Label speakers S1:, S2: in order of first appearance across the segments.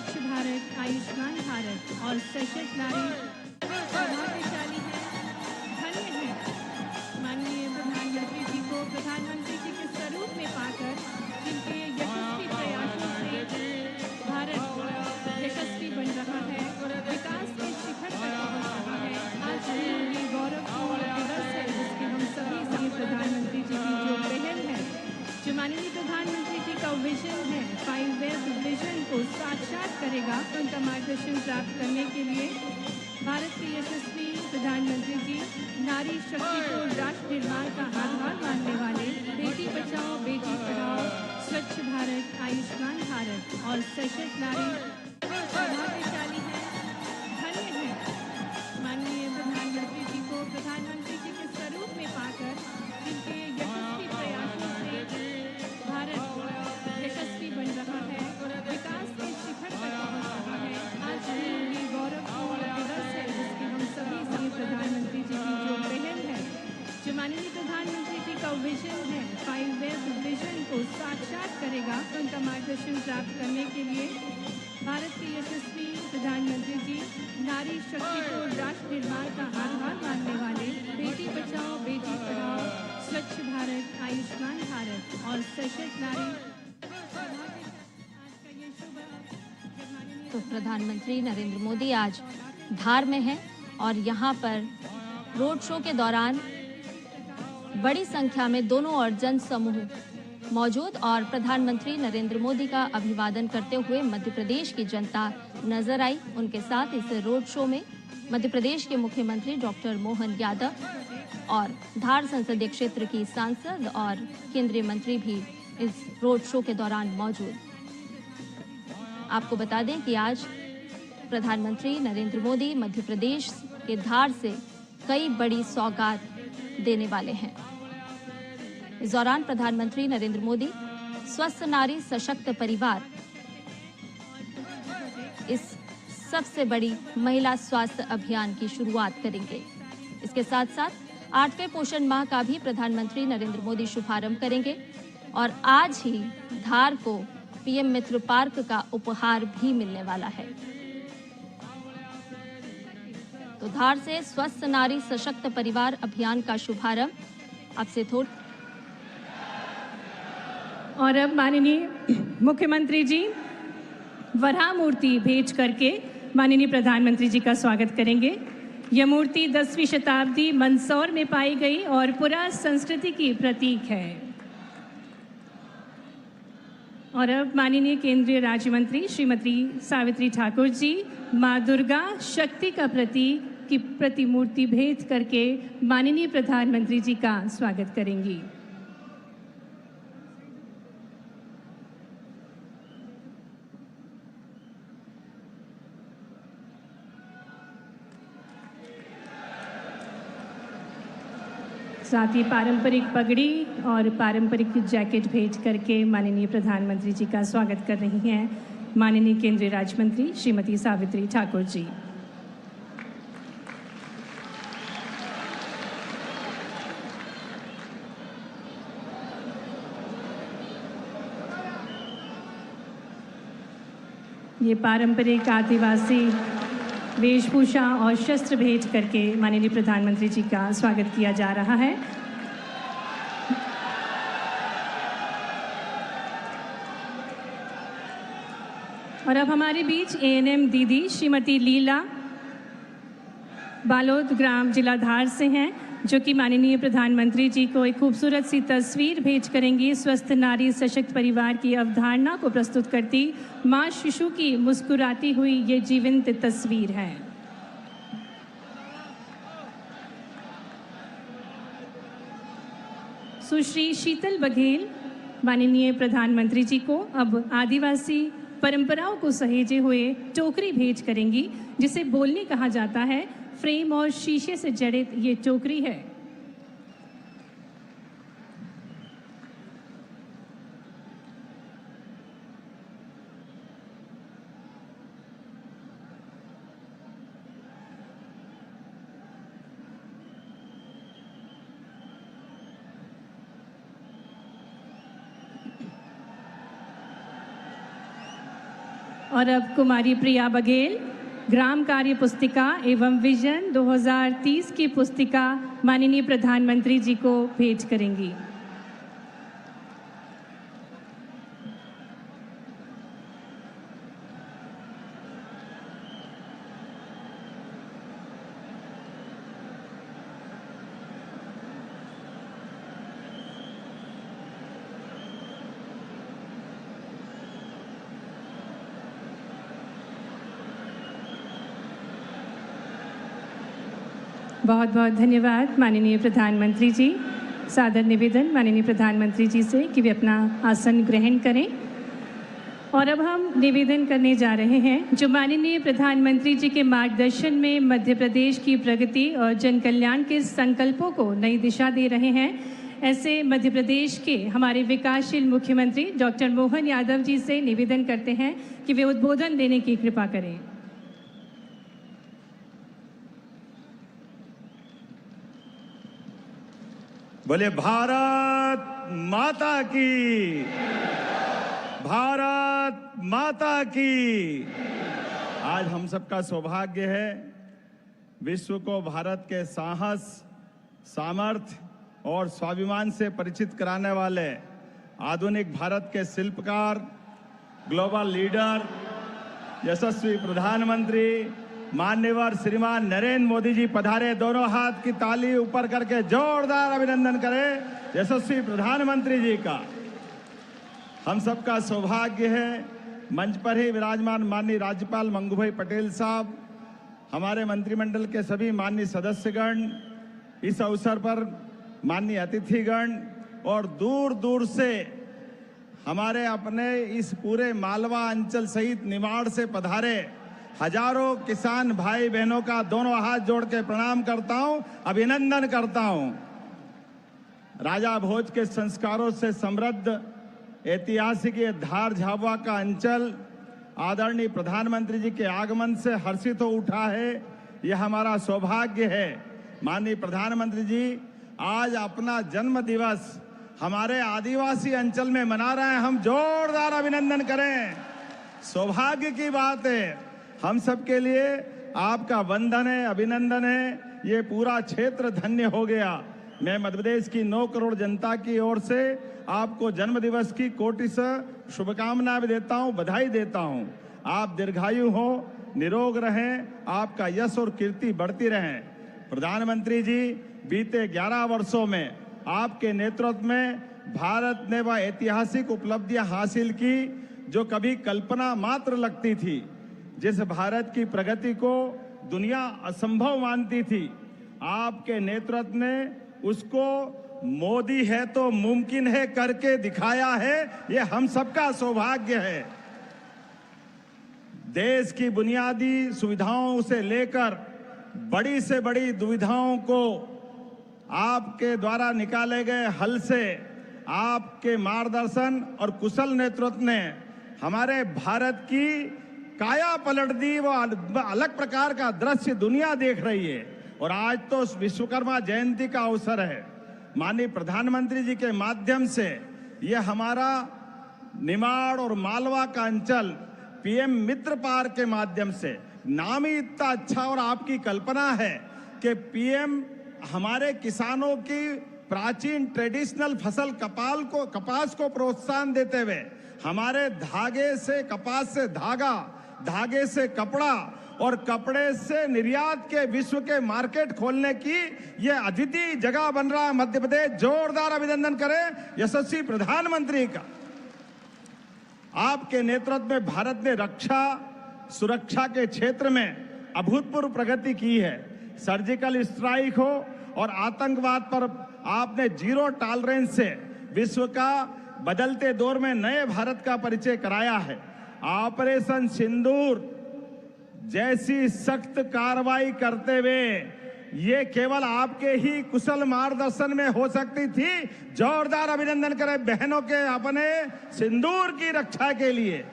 S1: स्वच्छ भारत, आयुष्मान भारत और सशक्त नारी सौभाग्यशाली है, धन्य है। माननीय प्रधानमंत्री जी को प्रधानमंत्री जी के स्वरूप में पाकर जिनके यशस्वी प्रयासों से भारत यशस्वी बन रहा है, विकास के शिखर पर पहुंच रहा है। आज ये गौरवपूर्ण दिवस है जिसके हम सभी प्रधानमंत्री जी की जो पहल है, जो माननीय प्रधानमंत्री जी का विजन है, 5S विजन को साक्षात करेगा। उनका मार्गदर्शन प्राप्त करने के लिए भारत के यशस्वी प्रधानमंत्री जी नारी शक्ति को राष्ट्र निर्माण का आधार मानने वाले बेटी बचाओ बेटी पढ़ाओ, स्वच्छ भारत, आयुष्मान भारत और सशक्त नारी सौभाग्यशाली है, धन्य है। माननीय प्रधानमंत्री जी को प्रधानमंत्री जी के स्वरूप में पाकर जिनके यशस्वी प्रयासों से भारत यशस्वी बन रहा है, विकास के शिखर पर पहुंच रहा है। आज ये गौरवपूर्ण दिवस है जिसके हम सभी प्रधानमंत्री जी की जो पहल है, जो माननीय प्रधानमंत्री जी का विजन है, 5S विजन को साक्षात करेगा। उनका मार्गदर्शन प्राप्त करने के लिए भारत के यशस्वी प्रधानमंत्री जी नारी शक्ति को राष्ट्र निर्माण का आधार मानने वाले बेटी बचाओ बेटी पढ़ाओ, स्वच्छ भारत, आयुष्मान भारत और सशक्त नारी।
S2: तो प्रधानमंत्री नरेंद्र मोदी आज धार में हैं और यहाँ पर रोड शो के दौरान बड़ी संख्या में दोनों और जन समूह मौजूद और प्रधानमंत्री नरेंद्र मोदी का अभिवादन करते हुए मध्य प्रदेश की जनता नजर आई। उनके साथ इस रोड शो में मध्य प्रदेश के मुख्यमंत्री डॉक्टर मोहन यादव और धार संसदीय क्षेत्र की सांसद और केंद्रीय मंत्री भी इस रोड शो के दौरान मौजूद। आपको बता दें कि आज प्रधानमंत्री नरेंद्र मोदी मध्य प्रदेश के धार से कई बड़ी सौगात देने वाले हैं। इस दौरान प्रधानमंत्री नरेंद्र मोदी स्वस्थ नारी सशक्त परिवार इस सबसे बड़ी महिला स्वास्थ्य अभियान की शुरुआत करेंगे। इसके साथ साथ 8वें पोषण माह का भी प्रधानमंत्री नरेंद्र मोदी शुभारंभ करेंगे और आज ही धार को पीएम मित्र पार्क का उपहार भी मिलने वाला है। तो धार से स्वस्थ नारी सशक्त परिवार अभियान का शुभारंभ अब से
S1: और अब माननीय मुख्यमंत्री जी वराह मूर्ति भेंट करके माननीय प्रधानमंत्री जी का स्वागत करेंगे। यह मूर्ति 10वीं शताब्दी मंदसौर में पाई गई और पुरा संस्कृति की प्रतीक है। और अब माननीय केंद्रीय राज्य मंत्री श्रीमती सावित्री ठाकुर जी मां दुर्गा शक्ति का प्रतीक की प्रतिमूर्ति भेंट करके माननीय प्रधानमंत्री जी का स्वागत करेंगी। साथ ही पारंपरिक पगड़ी और पारंपरिक जैकेट भेंट करके माननीय प्रधानमंत्री जी का स्वागत कर रही हैं माननीय केंद्रीय राज्य मंत्री श्रीमती सावित्री ठाकुर जी। ये पारंपरिक आदिवासी वेशभूषा और शस्त्र भेंट करके माननीय प्रधानमंत्री जी का स्वागत किया जा रहा है। और अब हमारे बीच एएनएम दीदी श्रीमती लीला बालोद ग्राम जिला धार से हैं, जो कि माननीय प्रधानमंत्री जी को एक खूबसूरत सी तस्वीर भेंट करेंगी। स्वस्थ नारी सशक्त परिवार की अवधारणा को प्रस्तुत करती मां शिशु की मुस्कुराती हुई ये जीवंत तस्वीर है। सुश्री शीतल बघेल माननीय प्रधानमंत्री जी को अब आदिवासी परंपराओं को सहेजे हुए टोकरी भेंट करेंगी, जिसे बोलनी कहा जाता है। फ्रेम और शीशे से जड़ित ये टोकरी है। और अब कुमारी प्रिया बघेल ग्राम कार्य पुस्तिका एवं विजन 2030 की पुस्तिका माननीय प्रधानमंत्री जी को भेंट करेंगी। बहुत बहुत धन्यवाद माननीय प्रधानमंत्री जी। सादर निवेदन माननीय प्रधानमंत्री जी से कि वे अपना आसन ग्रहण करें। और अब हम निवेदन करने जा रहे हैं जो माननीय प्रधानमंत्री जी के मार्गदर्शन में मध्य प्रदेश की प्रगति और जन कल्याण के संकल्पों को नई दिशा दे रहे हैं। ऐसे मध्य प्रदेश के हमारे विकासशील मुख्यमंत्री डॉक्टर मोहन यादव जी से निवेदन करते हैं कि वे उद्बोधन देने की कृपा करें।
S3: बोले भारत माता की, भारत माता की। आज हम सबका सौभाग्य है विश्व को भारत के साहस, सामर्थ्य और स्वाभिमान से परिचित कराने वाले आधुनिक भारत के शिल्पकार, ग्लोबल लीडर, यशस्वी प्रधानमंत्री माननीय श्रीमान नरेंद्र मोदी जी पधारे। दोनों हाथ की ताली ऊपर करके जोरदार अभिनंदन करें यशस्वी प्रधानमंत्री जी का। हम सबका सौभाग्य है मंच पर ही विराजमान माननीय राज्यपाल मंगूभाई पटेल साहब, हमारे मंत्रिमंडल के सभी माननीय सदस्यगण, इस अवसर पर माननीय अतिथिगण और दूर दूर से हमारे अपने इस पूरे मालवा अंचल सहित निमाड़ से पधारे हजारों किसान भाई बहनों का दोनों हाथ जोड़ के प्रणाम करता हूं, अभिनंदन करता हूं। राजा भोज के संस्कारों से समृद्ध ऐतिहासिक ये धार झाबुआ का अंचल आदरणीय प्रधानमंत्री जी के आगमन से हर्षित हो उठा है। यह हमारा सौभाग्य है। माननीय प्रधानमंत्री जी आज अपना जन्म दिवस हमारे आदिवासी अंचल में मना रहे हैं। हम जोरदार अभिनंदन करें। सौभाग्य की बात है। हम सबके लिए आपका वंदन है, अभिनंदन है। ये पूरा क्षेत्र धन्य हो गया। मैं मध्य प्रदेश की 9 करोड़ जनता की ओर से आपको जन्म दिवस की कोटि से शुभकामनाएं भी देता हूं, बधाई देता हूं। आप दीर्घायु हो, निरोग रहें, आपका यश और कीर्ति बढ़ती रहें। प्रधानमंत्री जी बीते 11 वर्षों में आपके नेतृत्व में भारत ने वह ऐतिहासिक उपलब्धियां हासिल की जो कभी कल्पना मात्र लगती थी। जिस भारत की प्रगति को दुनिया असंभव मानती थी, आपके नेतृत्व ने उसको मोदी है तो मुमकिन है करके दिखाया है। ये हम सबका सौभाग्य है। देश की बुनियादी सुविधाओं से लेकर बड़ी से बड़ी दुविधाओं को आपके द्वारा निकाले गए हल से आपके मार्गदर्शन और कुशल नेतृत्व ने हमारे भारत की काया पलट दी। वो अलग प्रकार का दृश्य दुनिया देख रही है। और आज तो विश्वकर्मा जयंती का अवसर है। माननीय प्रधानमंत्री जी के माध्यम से यह हमारा निमाड़ और मालवा का अंचल पीएम मित्र पार्क के माध्यम से, नाम ही इतना अच्छा और आपकी कल्पना है कि पीएम हमारे किसानों की प्राचीन ट्रेडिशनल फसल कपास को प्रोत्साहन देते हुए हमारे धागे से, कपास से धागा, धागे से कपड़ा और कपड़े से निर्यात के विश्व के मार्केट खोलने की यह अद्वितीय जगह बन रहा है मध्य प्रदेश। जोरदार अभिनंदन करें यशस्वी प्रधानमंत्री का। आपके नेतृत्व में भारत ने रक्षा सुरक्षा के क्षेत्र में अभूतपूर्व प्रगति की है। सर्जिकल स्ट्राइक हो और आतंकवाद पर आपने जीरो टॉलरेंस से विश्व का बदलते दौर में नए भारत का परिचय कराया है। ऑपरेशन सिंदूर जैसी सख्त कार्रवाई करते हुए ये केवल आपके ही कुशल मार्गदर्शन में हो सकती थी। जोरदार अभिनंदन करें बहनों के अपने सिंदूर की रक्षा के लिए।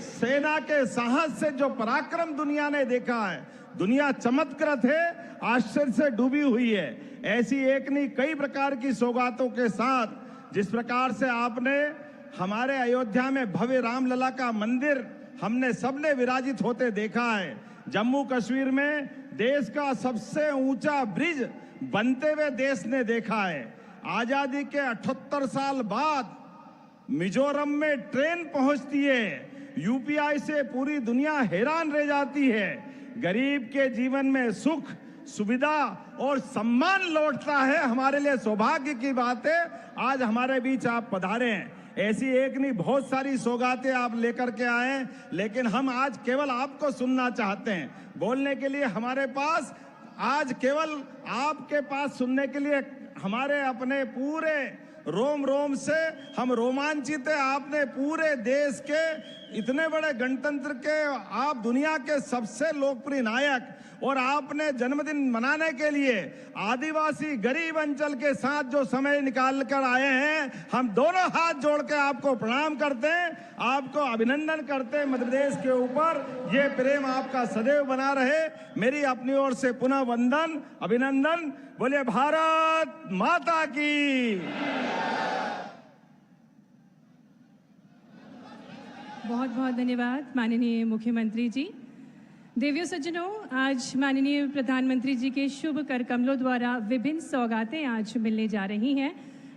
S3: सेना के साहस से जो पराक्रम दुनिया ने देखा है, दुनिया चमत्कृत है, आश्चर्य से डूबी हुई है। ऐसी एक नहीं कई प्रकार की सौगातों के साथ जिस प्रकार से आपने हमारे अयोध्या में भव्य रामलला का मंदिर हमने सबने विराजित होते देखा है। जम्मू कश्मीर में देश का सबसे ऊंचा ब्रिज बनते हुए देश ने देखा है। आजादी के 78 साल बाद मिजोरम में ट्रेन पहुंचती है। यूपीआई से पूरी दुनिया हैरान रह जाती है। गरीब के जीवन में सुख, सुविधा और सम्मान लौटता है। हमारे लिए सौभाग्य की बात है आज हमारे बीच आप पधारे हैं। ऐसी एक नहीं बहुत सारी सौगातें आप लेकर के आए हैं, लेकिन हम आज केवल आपको सुनना चाहते हैं। बोलने के लिए हमारे पास आज केवल आपके पास सुनने के लिए हमारे अपने पूरे रोम रोम से हम रोमांचित है। आपने पूरे देश के इतने बड़े गणतंत्र के आप दुनिया के सबसे लोकप्रिय नायक और आपने जन्मदिन मनाने के लिए आदिवासी गरीब अंचल के साथ जो समय निकाल कर आए हैं, हम दोनों हाथ जोड़ के आपको प्रणाम करते हैं, आपको अभिनंदन करते हैं। मध्य प्रदेश के ऊपर ये प्रेम आपका सदैव बना रहे। मेरी अपनी ओर से पुनः वंदन, अभिनंदन। बोलिए भारत माता की।
S1: बहुत बहुत धन्यवाद माननीय मुख्यमंत्री जी। देवियों सज्जनों, आज माननीय प्रधानमंत्री जी के शुभ कर कमलों द्वारा विभिन्न सौगातें आज मिलने जा रही हैं,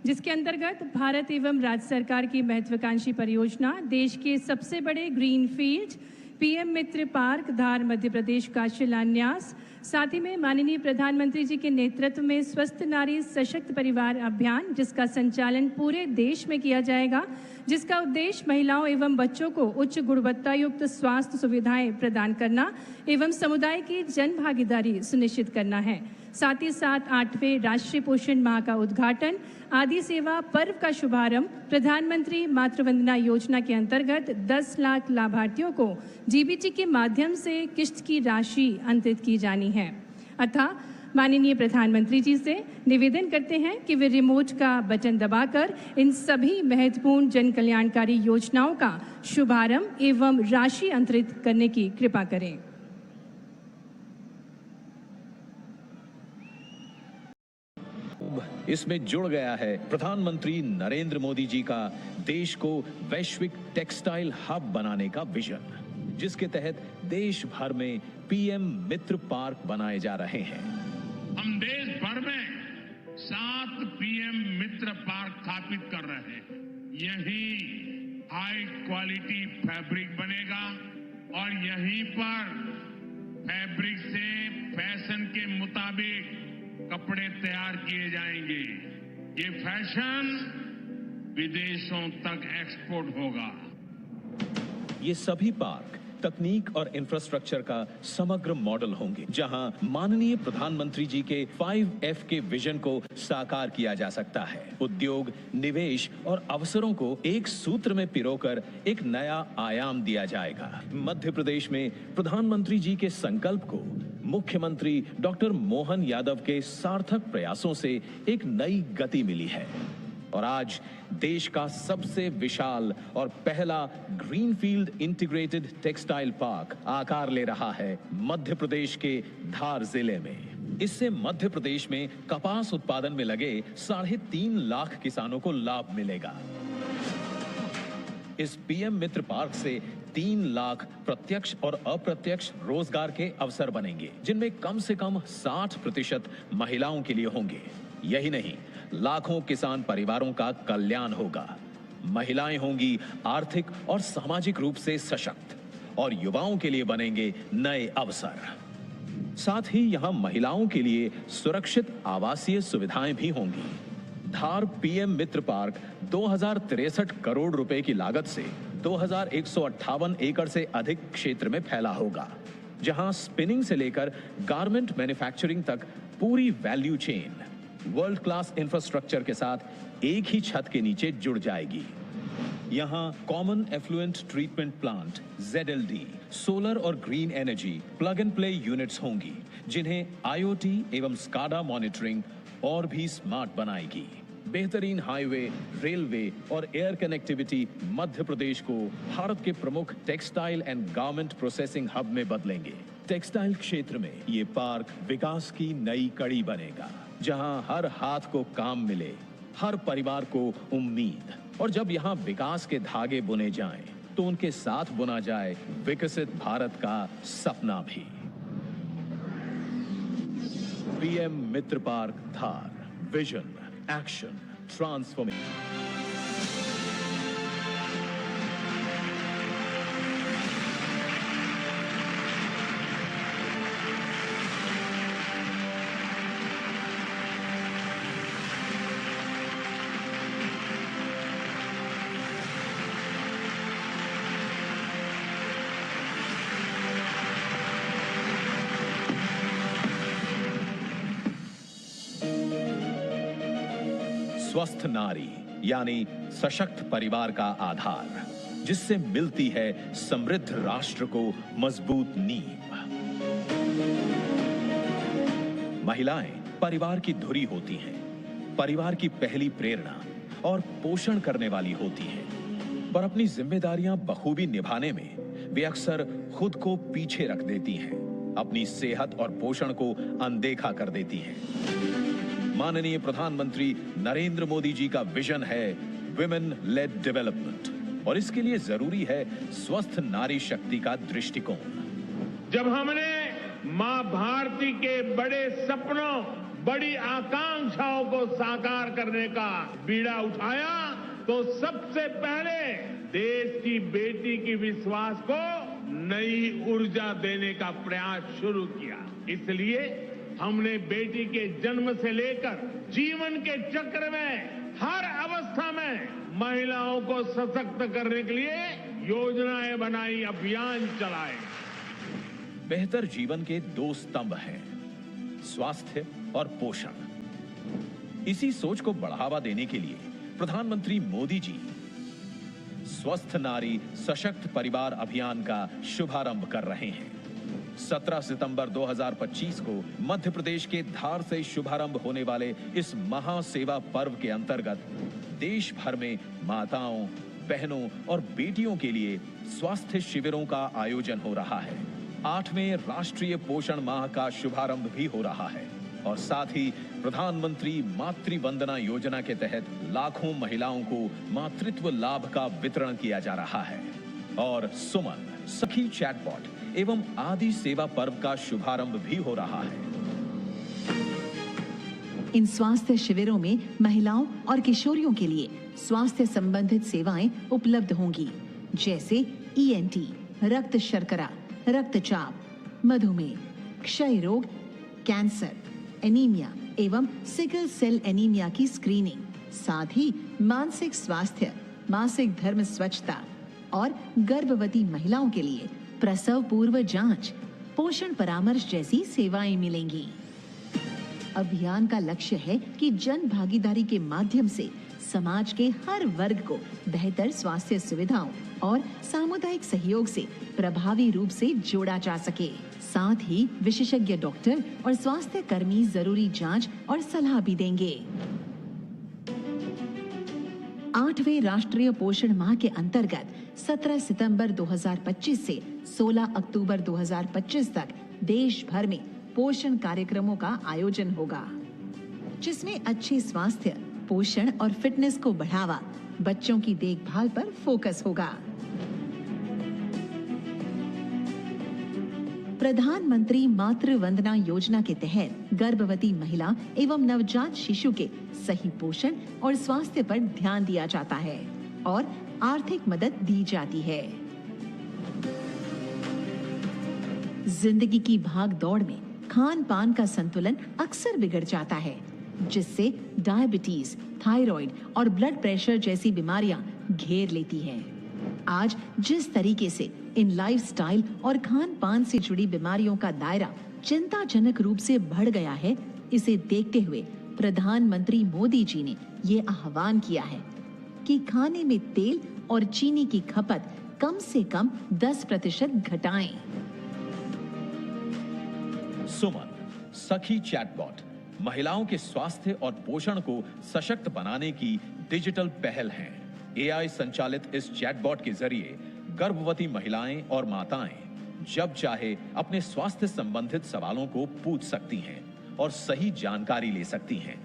S1: जिसके अंतर्गत भारत एवं राज्य सरकार की महत्वाकांक्षी परियोजना देश के सबसे बड़े ग्रीन फील्ड पीएम मित्र पार्क धार मध्य प्रदेश का शिलान्यास, साथ ही में माननीय प्रधानमंत्री जी के नेतृत्व में स्वस्थ नारी सशक्त परिवार अभियान, जिसका संचालन पूरे देश में किया जाएगा, जिसका उद्देश्य महिलाओं एवं बच्चों को उच्च गुणवत्ता युक्त स्वास्थ्य सुविधाएं प्रदान करना एवं समुदाय की जन भागीदारी सुनिश्चित करना है। साथ ही साथ 8वें राष्ट्रीय पोषण माह का उद्घाटन, आदि सेवा पर्व का शुभारंभ, प्रधानमंत्री मातृवंदना योजना के अंतर्गत 10 लाख लाभार्थियों को जीबीटी के माध्यम से किश्त की राशि अंतरित की जानी है। अतः माननीय प्रधानमंत्री जी से निवेदन करते हैं कि वे रिमोट का बटन दबाकर इन सभी महत्वपूर्ण जन कल्याणकारी योजनाओं का शुभारंभ एवं राशि अंतरित करने की कृपा करें।
S4: इसमें जुड़ गया है प्रधानमंत्री नरेंद्र मोदी जी का देश को वैश्विक टेक्सटाइल हब बनाने का विजन, जिसके तहत देश भर में पीएम मित्र पार्क बनाए जा रहे हैं।
S5: हम देश भर में 7 पीएम मित्र पार्क स्थापित कर रहे हैं। यही हाई क्वालिटी फैब्रिक बनेगा और यहीं पर फैब्रिक से फैशन के मुताबिक कपड़े तैयार किए जाएंगे। ये फैशन विदेशों तक एक्सपोर्ट होगा।
S4: ये सभी पार्क तकनीक और इंफ्रास्ट्रक्चर का समग्र मॉडल होंगे, जहां माननीय प्रधानमंत्री जी के 5F के विजन को साकार किया जा सकता है। उद्योग, निवेश और अवसरों को एक सूत्र में पिरोकर एक नया आयाम दिया जाएगा। मध्य प्रदेश में प्रधानमंत्री जी के संकल्प को मुख्यमंत्री डॉक्टर मोहन यादव के सार्थक प्रयासों से एक नई गति मिली है और आज देश का सबसे विशाल और पहला ग्रीनफील्ड इंटीग्रेटेड टेक्सटाइल पार्क आकार ले रहा है मध्य प्रदेश के धार जिले में। इससे मध्य प्रदेश में कपास उत्पादन में लगे 3.5 लाख किसानों को लाभ मिलेगा। इस पीएम मित्र पार्क से 3 लाख प्रत्यक्ष और अप्रत्यक्ष रोजगार के अवसर बनेंगे, जिनमें कम से कम 60% महिलाओं के लिए होंगे। यही नहीं, लाखों किसान परिवारों का कल्याण होगा। महिलाएं होंगी आर्थिक और सामाजिक रूप से सशक्त और युवाओं के लिए बनेंगे नए अवसर। साथ ही यहां महिलाओं के लिए सुरक्षित आवासीय सुविधाएं भी होंगी। धार पीएम मित्र पार्क 2063 करोड़ रुपए की लागत से 2158 एकड़ से अधिक क्षेत्र में फैला होगा, जहां स्पिनिंग से लेकर गारमेंट मैन्युफैक्चरिंग तक पूरी value chain world class infrastructure के साथ एक ही छत के नीचे जुड़ जाएगी। यहां common effluent treatment plant, ZLD, solar और green energy plug and play units होंगी, जिन्हें IoT एवं SCADA मॉनिटरिंग और भी स्मार्ट बनाएगी। बेहतरीन हाईवे, रेलवे और एयर कनेक्टिविटी मध्य प्रदेश को भारत के प्रमुख textile and garment processing hub में बदलेंगे। टेक्सटाइल क्षेत्र में ये पार्क विकास की नई कड़ी बनेगा, जहां हर हाथ को काम मिले, हर परिवार को उम्मीद। और जब यहां विकास के धागे बुने जाएं, तो उनके साथ बुना जाए विकसित भारत का सपना भी। पीएम मित्र पार्क धार, विजन, एक्शन, ट्रांसफॉर्मेशन। स्वस्थ नारी यानी सशक्त परिवार का आधार, जिससे मिलती है समृद्ध राष्ट्र को मजबूत नींव। महिलाएं परिवार की धुरी होती हैं, परिवार की पहली प्रेरणा और पोषण करने वाली होती हैं, पर अपनी जिम्मेदारियां बखूबी निभाने में वे अक्सर खुद को पीछे रख देती हैं, अपनी सेहत और पोषण को अनदेखा कर देती हैं। माननीय प्रधानमंत्री नरेंद्र मोदी जी का विजन है विमेन लेड डेवलपमेंट, और इसके लिए जरूरी है स्वस्थ नारी शक्ति का दृष्टिकोण।
S5: जब हमने मां भारती के बड़े सपनों, बड़ी आकांक्षाओं को साकार करने का बीड़ा उठाया, तो सबसे पहले देश की बेटी की विश्वास को नई ऊर्जा देने का प्रयास शुरू किया। इसलिए हमने बेटी के जन्म से लेकर जीवन के चक्र में हर अवस्था में महिलाओं को सशक्त करने के लिए योजनाएं बनाई, अभियान चलाए।
S4: बेहतर जीवन के दो स्तंभ हैं, स्वास्थ्य और पोषण। इसी सोच को बढ़ावा देने के लिए प्रधानमंत्री मोदी जी स्वस्थ नारी सशक्त परिवार अभियान का शुभारंभ कर रहे हैं। 17 सितंबर 2025 को मध्य प्रदेश के धार से शुभारंभ होने वाले इस महासेवा पर्व के अंतर्गत देश भर में माताओं, बहनों और बेटियों के लिए स्वास्थ्य शिविरों का आयोजन हो रहा है। 8वें राष्ट्रीय पोषण माह का शुभारंभ भी हो रहा है, और साथ ही प्रधानमंत्री मातृ वंदना योजना के तहत लाखों महिलाओं को मातृत्व लाभ का वितरण किया जा रहा है। और सुमन सखी चैटबॉट एवं आदि सेवा पर्व का शुभारंभ भी हो रहा है।
S6: इन स्वास्थ्य शिविरों में महिलाओं और किशोरियों के लिए स्वास्थ्य संबंधित सेवाएं उपलब्ध होंगी, जैसे ENT, रक्त शर्करा, रक्तचाप, मधुमेह, क्षय रोग, कैंसर, एनीमिया एवं सिकल सेल एनीमिया की स्क्रीनिंग, साथ ही मानसिक स्वास्थ्य, मासिक धर्म स्वच्छता और गर्भवती महिलाओं के लिए प्रसव पूर्व जांच, पोषण परामर्श जैसी सेवाएं मिलेंगी। अभियान का लक्ष्य है कि जन भागीदारी के माध्यम से समाज के हर वर्ग को बेहतर स्वास्थ्य सुविधाओं और सामुदायिक सहयोग से प्रभावी रूप से जोड़ा जा सके। साथ ही विशेषज्ञ डॉक्टर और स्वास्थ्य कर्मी जरूरी जांच और सलाह भी देंगे। 8वें राष्ट्रीय पोषण माह के अंतर्गत 17 सितंबर 2025 से 16 अक्टूबर 2025 तक देश भर में पोषण कार्यक्रमों का आयोजन होगा, जिसमें अच्छे स्वास्थ्य, पोषण और फिटनेस को बढ़ावा, बच्चों की देखभाल पर फोकस होगा। प्रधानमंत्री मातृ वंदना योजना के तहत गर्भवती महिला एवं नवजात शिशु के सही पोषण और स्वास्थ्य पर ध्यान दिया जाता है और आर्थिक मदद दी जाती है। जिंदगी की भाग दौड़ में खान पान का संतुलन अक्सर बिगड़ जाता है, जिससे डायबिटीज, थायराइड और ब्लड प्रेशर जैसी बीमारियां घेर लेती हैं। आज जिस तरीके से इन लाइफस्टाइल और खान पान से जुड़ी बीमारियों का दायरा चिंताजनक रूप से बढ़ गया है, इसे देखते हुए प्रधानमंत्री मोदी जी ने ये आह्वान किया है कि खाने में तेल और चीनी की खपत कम से कम 10% घटाएं।
S4: सुमन सखी चैटबॉट महिलाओं के स्वास्थ्य और पोषण को सशक्त बनाने की डिजिटल पहल है। AI संचालित इस चैटबॉट के जरिए गर्भवती महिलाएं और माताएं जब चाहे अपने स्वास्थ्य संबंधित सवालों को पूछ सकती हैं और सही जानकारी ले सकती हैं।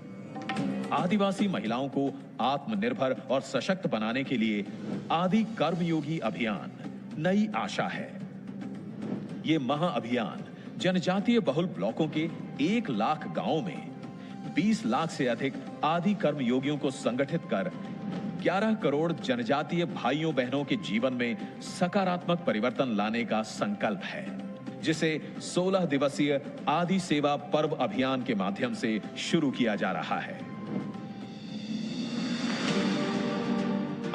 S4: आदिवासी महिलाओं को आत्मनिर्भर और सशक्त बनाने के लिए आदि कर्मयोगी अभियान नई आशा है। ये महाअभियान जनजातीय बहुल ब्लॉकों के 1 लाख गांवों में 20 लाख से अधिक आदि कर्मयोगियों को संगठित कर 11 करोड़ जनजातीय भाइयों बहनों के जीवन में सकारात्मक परिवर्तन लाने का संकल्प है, जिसे 16 दिवसीय आदि सेवा पर्व अभियान के माध्यम से शुरू किया जा रहा है।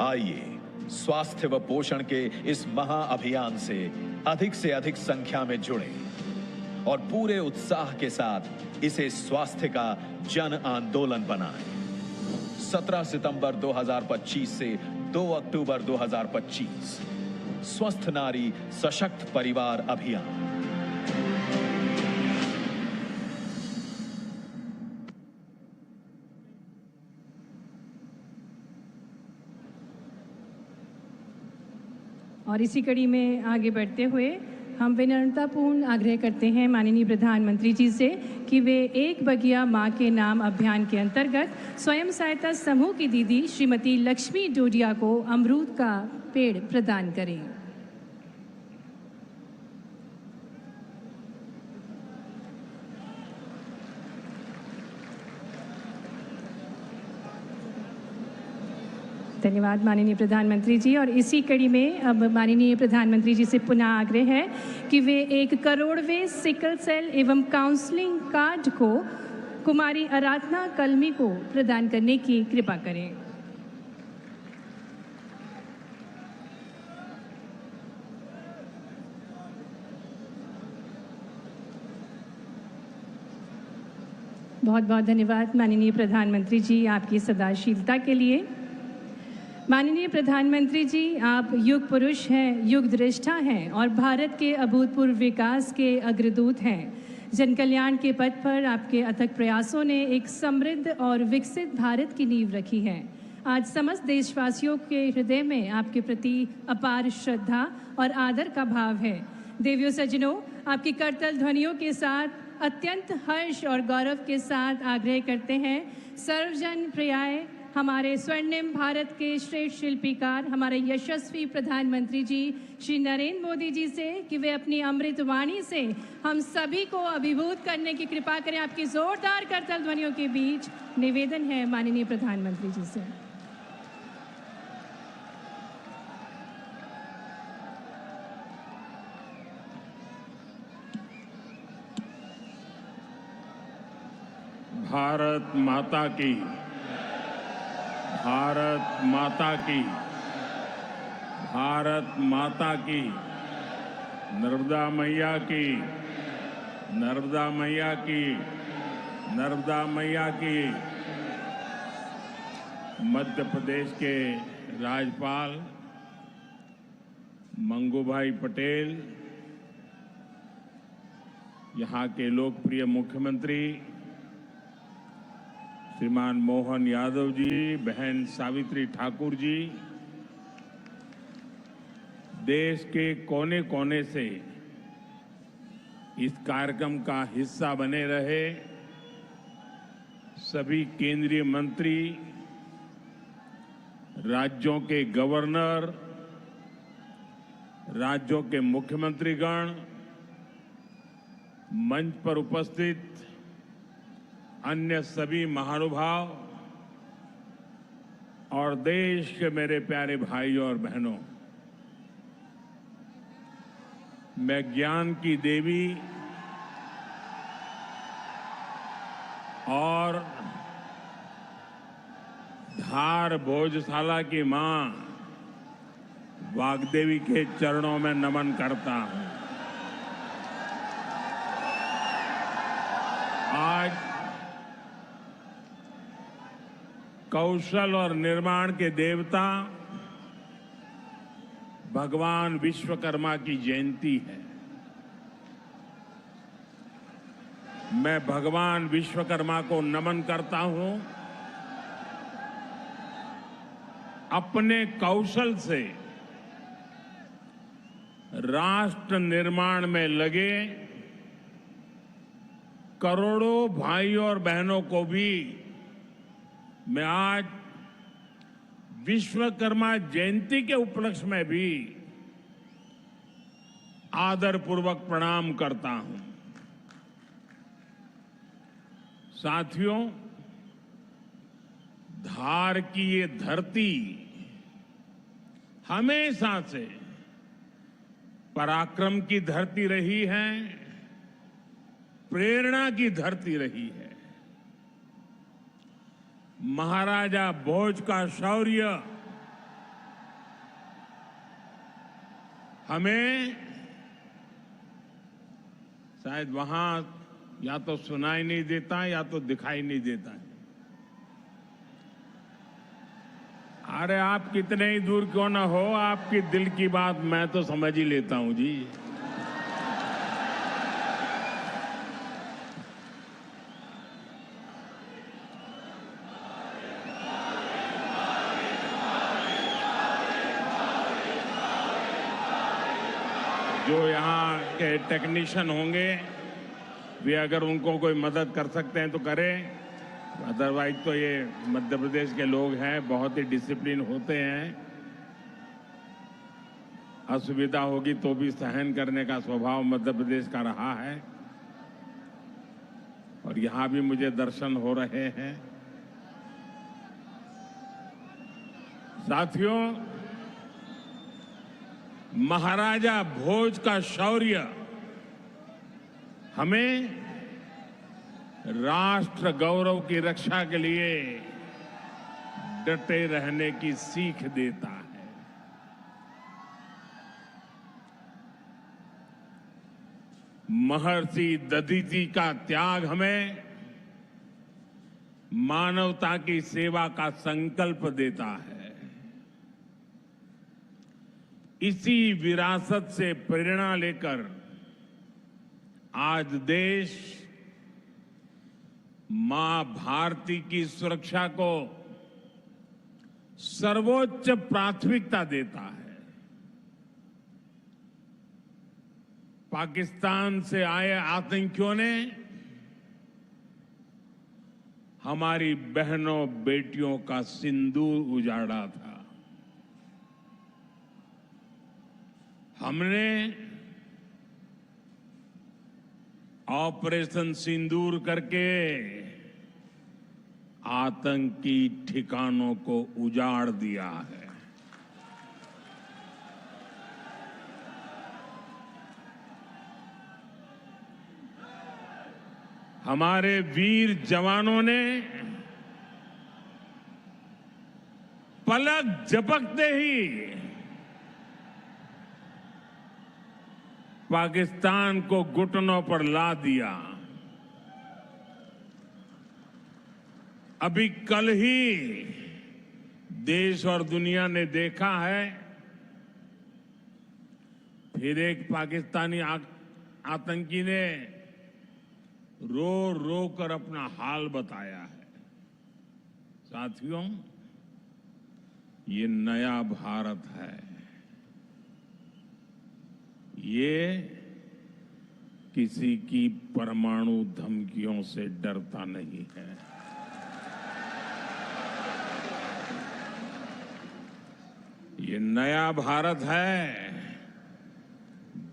S4: आइए स्वास्थ्य व पोषण के इस महाअभियान से अधिक संख्या में जुड़ें और पूरे उत्साह के साथ इसे स्वास्थ्य का जन आंदोलन बनाएं। 17 सितंबर 2025 से 2 अक्टूबर 2025 स्वस्थ नारी सशक्त परिवार अभियान।
S1: और इसी कड़ी में आगे बढ़ते हुए हम विनम्रतापूर्ण आग्रह करते हैं माननीय प्रधानमंत्री जी से कि वे एक बगिया माँ के नाम अभियान के अंतर्गत स्वयं सहायता समूह की दीदी श्रीमती लक्ष्मी डोडिया को अमरूद का पेड़ प्रदान करें। धन्यवाद माननीय प्रधानमंत्री जी। और इसी कड़ी में अब माननीय प्रधानमंत्री जी से पुनः आग्रह है कि वे 1 करोड़वें सिकल सेल एवं काउंसलिंग कार्ड को कुमारी आराधना कलमी को प्रदान करने की कृपा करें। बहुत बहुत धन्यवाद माननीय प्रधानमंत्री जी आपकी सदाशीलता के लिए। माननीय प्रधानमंत्री जी, आप युग पुरुष हैं, युग दृष्टा हैं और भारत के अभूतपूर्व विकास के अग्रदूत हैं। जन कल्याण के पथ पर आपके अथक प्रयासों ने एक समृद्ध और विकसित भारत की नींव रखी है। आज समस्त देशवासियों के हृदय में आपके प्रति अपार श्रद्धा और आदर का भाव है। देवियों सज्जनों, आपकी करतल ध्वनियों के साथ अत्यंत हर्ष और गौरव के साथ आग्रह करते हैं सर्वजन प्रियाय हमारे स्वर्णिम भारत के श्रेष्ठ शिल्पीकार हमारे यशस्वी प्रधानमंत्री जी श्री नरेंद्र मोदी जी से कि वे अपनी अमृत वाणी से हम सभी को अभिभूत करने की कृपा करें। आपकी जोरदार करतल ध्वनियों के बीच निवेदन है माननीय प्रधानमंत्री जी से।
S5: भारत माता की, भारत माता की, भारत माता की, नर्मदा मैया की, नर्मदा मैया की, नर्मदा मैया की। मध्य प्रदेश के राज्यपाल मंगूभाई पटेल, यहाँ के लोकप्रिय मुख्यमंत्री श्रीमान मोहन यादव जी, बहन सावित्री ठाकुर जी, देश के कोने कोने से इस कार्यक्रम का हिस्सा बने रहे सभी केंद्रीय मंत्री, राज्यों के गवर्नर, राज्यों के मुख्यमंत्रीगण, मंच पर उपस्थित अन्य सभी महानुभाव और देश के मेरे प्यारे भाइयों और बहनों, मैं ज्ञान की देवी और धार भोजशाला की मां वाग्देवी के चरणों में नमन करता हूं। आज कौशल और निर्माण के देवता भगवान विश्वकर्मा की जयंती है। मैं भगवान विश्वकर्मा को नमन करता हूं। अपने कौशल से राष्ट्र निर्माण में लगे करोड़ों भाइयों और बहनों को भी मैं आज विश्वकर्मा जयंती के उपलक्ष्य में भी आदरपूर्वक प्रणाम करता हूं। साथियों, धार की ये धरती हमेशा से पराक्रम की धरती रही है, प्रेरणा की धरती रही है। महाराजा भोज का शौर्य हमें शायद वहां या तो सुनाई नहीं देता या तो दिखाई नहीं देता। अरे आप कितने ही दूर क्यों ना हो, आपकी दिल की बात मैं तो समझ ही लेता हूं जी। जो यहाँ के टेक्नीशियन होंगे वे अगर उनको कोई मदद कर सकते हैं तो करें, अदरवाइज तो ये मध्य प्रदेश के लोग हैं, बहुत ही डिसिप्लिन होते हैं। असुविधा होगी तो भी सहन करने का स्वभाव मध्य प्रदेश का रहा है और यहाँ भी मुझे दर्शन हो रहे हैं। साथियों, महाराजा भोज का शौर्य हमें राष्ट्र गौरव की रक्षा के लिए डटे रहने की सीख देता है। महर्षि दधीचि का त्याग हमें मानवता की सेवा का संकल्प देता है। इसी विरासत से प्रेरणा लेकर आज देश मां भारती की सुरक्षा को सर्वोच्च प्राथमिकता देता है। पाकिस्तान से आए आतंकियों ने हमारी बहनों बेटियों का सिंदूर उजाड़ा था। हमने ऑपरेशन सिंदूर करके आतंकी ठिकानों को उजाड़ दिया है। हमारे वीर जवानों ने पलक झपकते ही पाकिस्तान को घुटनों पर ला दिया। अभी कल ही देश और दुनिया ने देखा है, फिर एक पाकिस्तानी आतंकी ने रो रो कर अपना हाल बताया है। साथियों, ये नया भारत है। ये किसी की परमाणु धमकियों से डरता नहीं है। ये नया भारत है,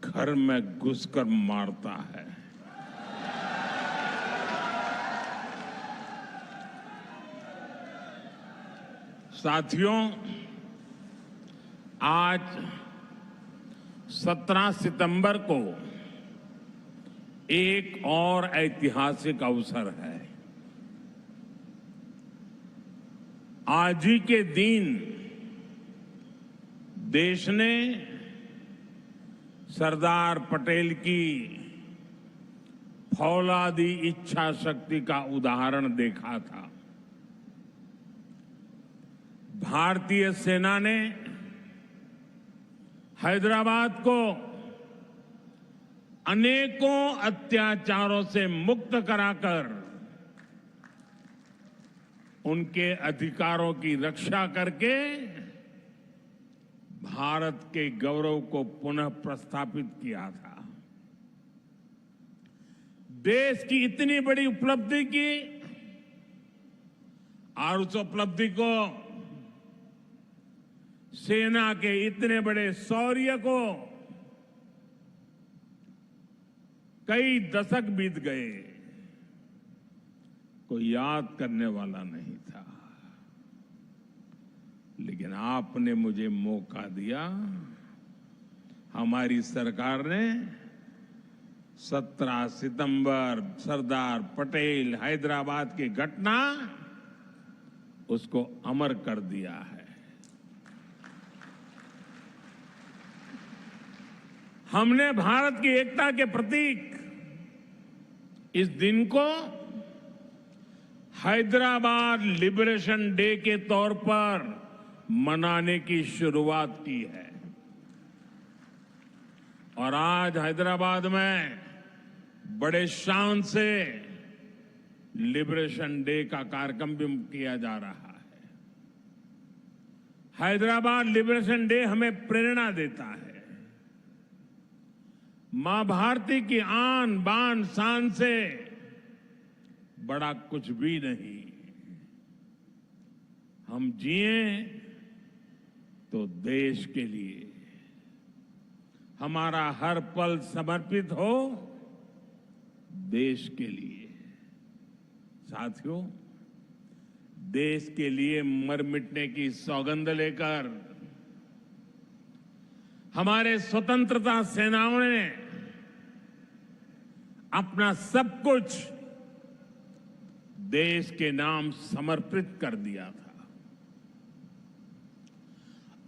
S5: घर में घुसकर मारता है। साथियों, आज 17 सितंबर को एक और ऐतिहासिक अवसर है। आज ही के दिन देश ने सरदार पटेल की फौलादी इच्छा शक्ति का उदाहरण देखा था। भारतीय सेना ने हैदराबाद को अनेकों अत्याचारों से मुक्त कराकर उनके अधिकारों की रक्षा करके भारत के गौरव को पुनः प्रस्थापित किया था। देश की इतनी बड़ी उपलब्धि की और उस उपलब्धि को, सेना के इतने बड़े शौर्य को कई दशक बीत गए, कोई याद करने वाला नहीं था। लेकिन आपने मुझे मौका दिया। हमारी सरकार ने 17 सितंबर सरदार पटेल हैदराबाद की घटना, उसको अमर कर दिया है। हमने भारत की एकता के प्रतीक इस दिन को हैदराबाद लिबरेशन डे के तौर पर मनाने की शुरुआत की है। और आज हैदराबाद में बड़े शान से लिबरेशन डे का कार्यक्रम भी किया जा रहा है। हैदराबाद लिबरेशन डे हमें प्रेरणा देता है। मां भारती की आन बान शान से बड़ा कुछ भी नहीं। हम जिए तो देश के लिए, हमारा हर पल समर्पित हो देश के लिए। साथियों, देश के लिए मर मिटने की सौगंध लेकर हमारे स्वतंत्रता सेनाओं ने अपना सब कुछ देश के नाम समर्पित कर दिया था।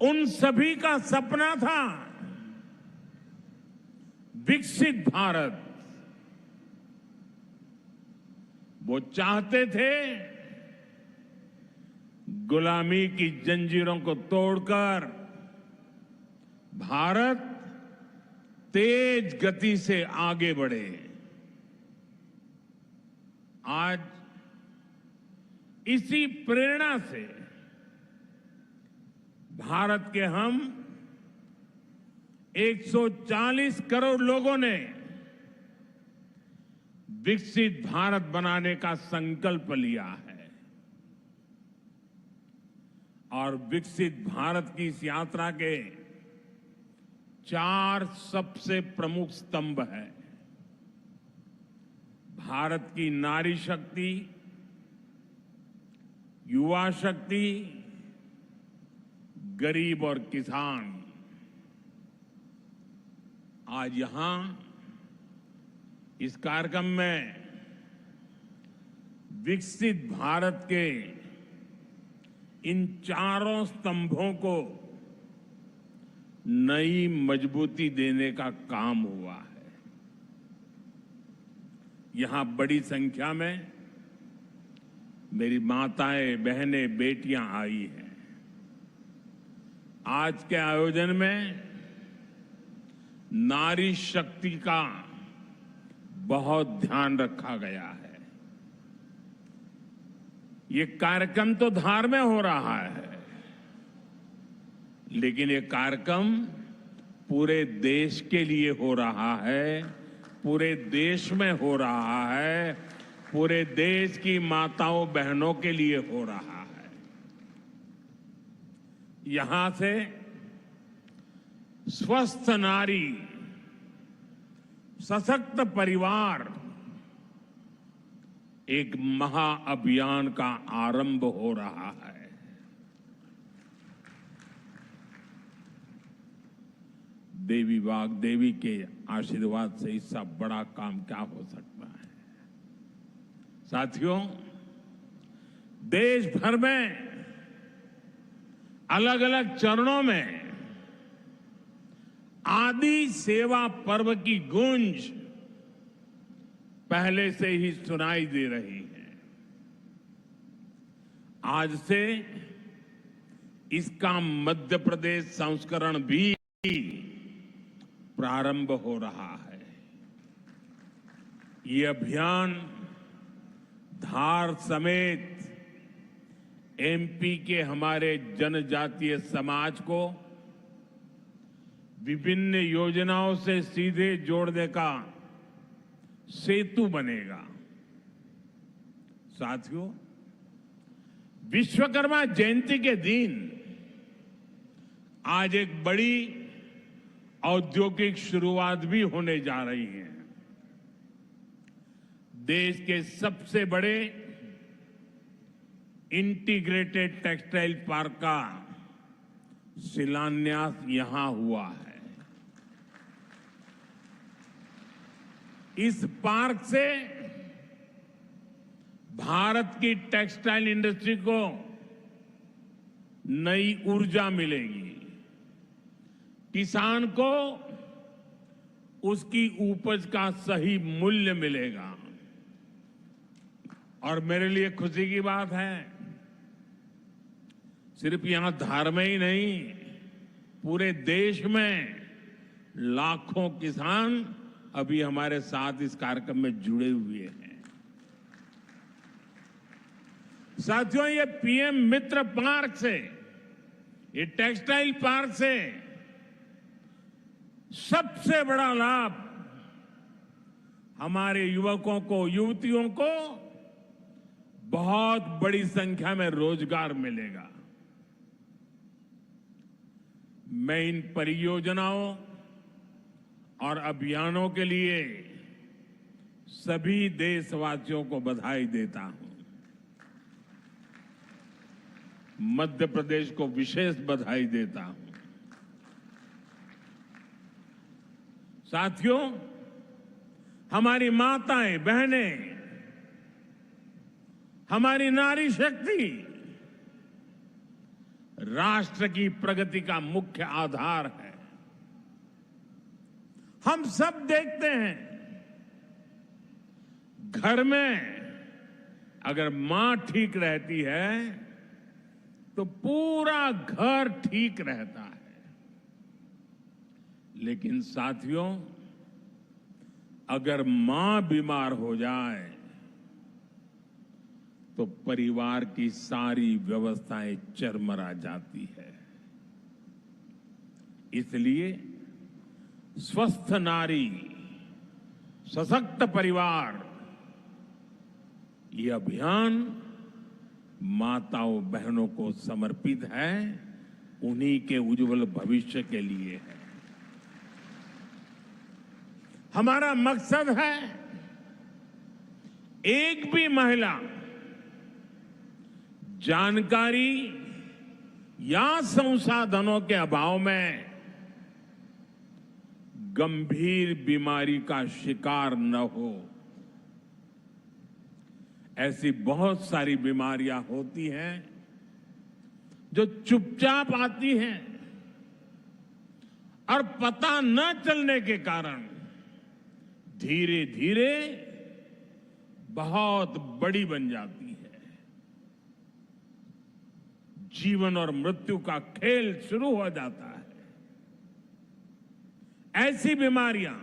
S5: उन सभी का सपना था विकसित भारत। वो चाहते थे गुलामी की जंजीरों को तोड़कर भारत तेज गति से आगे बढ़े। आज इसी प्रेरणा से भारत के हम 140 करोड़ लोगों ने विकसित भारत बनाने का संकल्प लिया है। और विकसित भारत की इस यात्रा के 4 सबसे प्रमुख स्तंभ हैं। भारत की नारी शक्ति, युवा शक्ति, गरीब और किसान। आज यहां इस कार्यक्रम में विकसित भारत के इन 4 स्तंभों को नई मजबूती देने का काम हुआ है। यहां बड़ी संख्या में मेरी माताएं, बहनें, बेटियां आई हैं। आज के आयोजन में नारी शक्ति का बहुत ध्यान रखा गया है। ये कार्यक्रम तो धार में हो रहा है, लेकिन ये कार्यक्रम पूरे देश के लिए हो रहा है, पूरे देश में हो रहा है, पूरे देश की माताओं बहनों के लिए हो रहा है। यहां से स्वस्थ नारी, सशक्त परिवार एक महाअभियान का आरंभ हो रहा है। देवी वाग्देवी के आशीर्वाद से इससे बड़ा काम क्या हो सकता है। साथियों, देश भर में अलग अलग चरणों में आदि सेवा पर्व की गूंज पहले से ही सुनाई दे रही है। आज से इसका मध्य प्रदेश संस्करण भी प्रारंभ हो रहा है। ये अभियान धार समेत एमपी के हमारे जनजातीय समाज को विभिन्न योजनाओं से सीधे जोड़ने का सेतु बनेगा। साथियों, विश्वकर्मा जयंती के दिन आज एक बड़ी औद्योगिक शुरुआत भी होने जा रही है। देश के सबसे बड़े इंटीग्रेटेड टेक्सटाइल पार्क का शिलान्यास यहां हुआ है। इस पार्क से भारत की टेक्सटाइल इंडस्ट्री को नई ऊर्जा मिलेगी, किसान को उसकी उपज का सही मूल्य मिलेगा। और मेरे लिए खुशी की बात है, सिर्फ यहां धार में ही नहीं, पूरे देश में लाखों किसान अभी हमारे साथ इस कार्यक्रम में जुड़े हुए हैं। साथियों, ये पीएम मित्र पार्क से, ये टेक्सटाइल पार्क से सबसे बड़ा लाभ हमारे युवकों को, युवतियों को बहुत बड़ी संख्या में रोजगार मिलेगा। मैं इन परियोजनाओं और अभियानों के लिए सभी देशवासियों को बधाई देता हूं। मध्य प्रदेश को विशेष बधाई देता हूं। साथियों, हमारी माताएं, बहनें, हमारी नारी शक्ति राष्ट्र की प्रगति का मुख्य आधार है। हम सब देखते हैं, घर में अगर मां ठीक रहती है तो पूरा घर ठीक रहता है। लेकिन साथियों, अगर मां बीमार हो जाए तो परिवार की सारी व्यवस्थाएं चरमरा जाती है। इसलिए स्वस्थ नारी, सशक्त परिवार, ये अभियान माताओं बहनों को समर्पित है, उन्हीं के उज्जवल भविष्य के लिए है। हमारा मकसद है, एक भी महिला जानकारी या संसाधनों के अभाव में गंभीर बीमारी का शिकार न हो। ऐसी बहुत सारी बीमारियां होती हैं जो चुपचाप आती हैं और पता न चलने के कारण धीरे धीरे बहुत बड़ी बन जाती है। जीवन और मृत्यु का खेल शुरू हो जाता है। ऐसी बीमारियां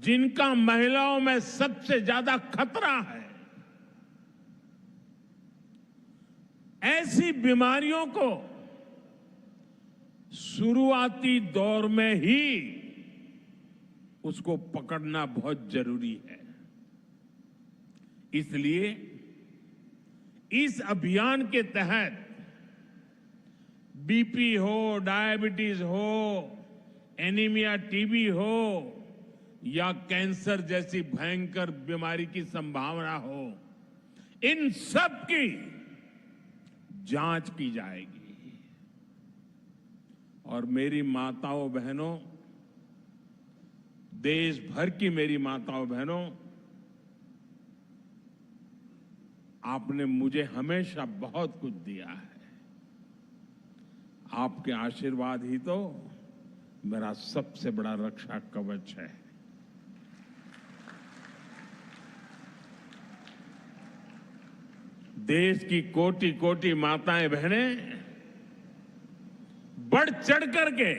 S5: जिनका महिलाओं में सबसे ज्यादा खतरा है, ऐसी बीमारियों को शुरुआती दौर में ही उसको पकड़ना बहुत जरूरी है। इसलिए इस अभियान के तहत बीपी हो, डायबिटीज हो, एनीमिया, टीबी हो या कैंसर जैसी भयंकर बीमारी की संभावना हो, इन सब की जांच की जाएगी। और मेरी माताओं बहनों, देश भर की मेरी माताओं बहनों, आपने मुझे हमेशा बहुत कुछ दिया है। आपके आशीर्वाद ही तो मेरा सबसे बड़ा रक्षा कवच है। देश की कोटि कोटि माताएं बहनें बढ़ चढ़ करके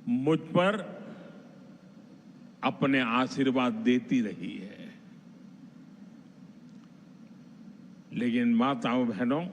S5: मुझ पर अपने आशीर्वाद देती रही है। लेकिन माताओं बहनों,